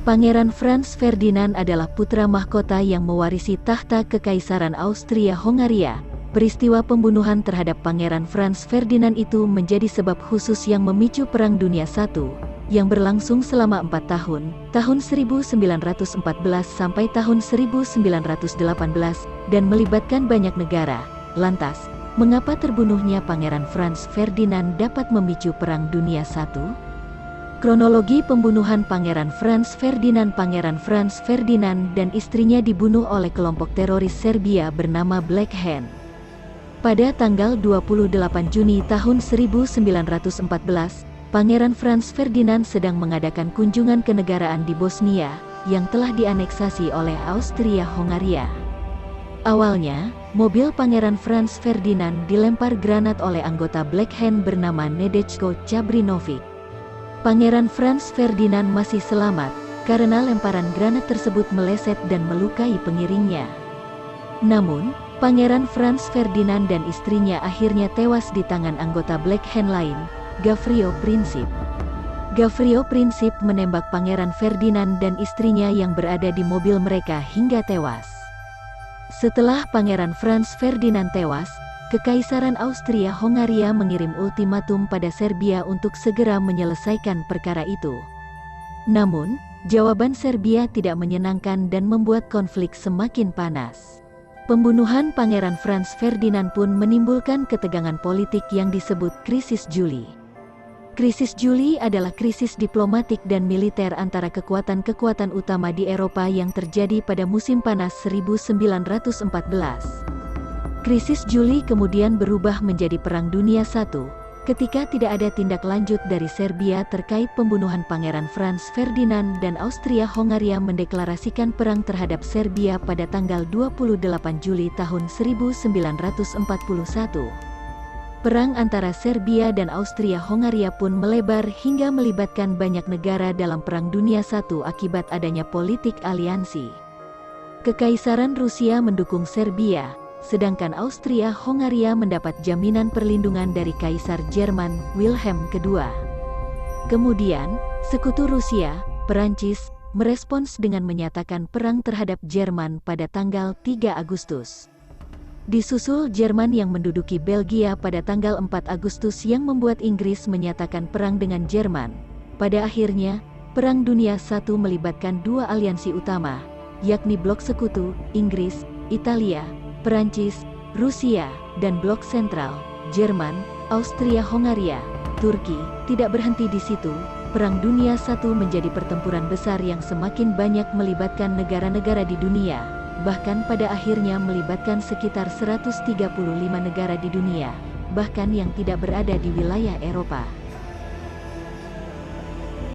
Pangeran Franz Ferdinand adalah putra mahkota yang mewarisi tahta Kekaisaran Austria-Hongaria. Peristiwa pembunuhan terhadap Pangeran Franz Ferdinand itu menjadi sebab khusus yang memicu Perang Dunia I, yang berlangsung selama 4 tahun, tahun 1914 sampai tahun 1918, dan melibatkan banyak negara. Lantas, mengapa terbunuhnya Pangeran Franz Ferdinand dapat memicu Perang Dunia I? Kronologi pembunuhan Pangeran Franz Ferdinand. Pangeran Franz Ferdinand dan istrinya dibunuh oleh kelompok teroris Serbia bernama Black Hand. Pada tanggal 28 Juni tahun 1914, Pangeran Franz Ferdinand sedang mengadakan kunjungan kenegaraan di Bosnia, yang telah dianeksasi oleh Austria-Hongaria. Awalnya, mobil Pangeran Franz Ferdinand dilempar granat oleh anggota Black Hand bernama Nedečko Čabrinović. Pangeran Franz Ferdinand masih selamat, karena lemparan granat tersebut meleset dan melukai pengiringnya. Namun, Pangeran Franz Ferdinand dan istrinya akhirnya tewas di tangan anggota Black Hand lain, Gavrilo Princip. Gavrilo Princip menembak Pangeran Ferdinand dan istrinya yang berada di mobil mereka hingga tewas. Setelah Pangeran Franz Ferdinand tewas, Kekaisaran Austria-Hongaria mengirim ultimatum pada Serbia untuk segera menyelesaikan perkara itu. Namun, jawaban Serbia tidak menyenangkan dan membuat konflik semakin panas. Pembunuhan Pangeran Franz Ferdinand pun menimbulkan ketegangan politik yang disebut Krisis Juli. Krisis Juli adalah krisis diplomatik dan militer antara kekuatan-kekuatan utama di Eropa yang terjadi pada musim panas 1914. Krisis Juli kemudian berubah menjadi Perang Dunia I, ketika tidak ada tindak lanjut dari Serbia terkait pembunuhan Pangeran Franz Ferdinand dan Austria-Hongaria mendeklarasikan perang terhadap Serbia pada tanggal 28 Juli tahun 1941. Perang antara Serbia dan Austria-Hongaria pun melebar hingga melibatkan banyak negara dalam Perang Dunia I akibat adanya politik aliansi. Kekaisaran Rusia mendukung Serbia, sedangkan Austria-Hongaria mendapat jaminan perlindungan dari Kaisar Jerman, Wilhelm II. Kemudian, sekutu Rusia, Perancis, merespons dengan menyatakan perang terhadap Jerman pada tanggal 3 Agustus. Disusul Jerman yang menduduki Belgia pada tanggal 4 Agustus yang membuat Inggris menyatakan perang dengan Jerman. Pada akhirnya, Perang Dunia I melibatkan dua aliansi utama, yakni Blok Sekutu, Inggris, Italia, Perancis, Rusia, dan Blok Sentral, Jerman, Austria-Hongaria, Turki. Tidak berhenti di situ, Perang Dunia I menjadi pertempuran besar yang semakin banyak melibatkan negara-negara di dunia, bahkan pada akhirnya melibatkan sekitar 135 negara di dunia, bahkan yang tidak berada di wilayah Eropa.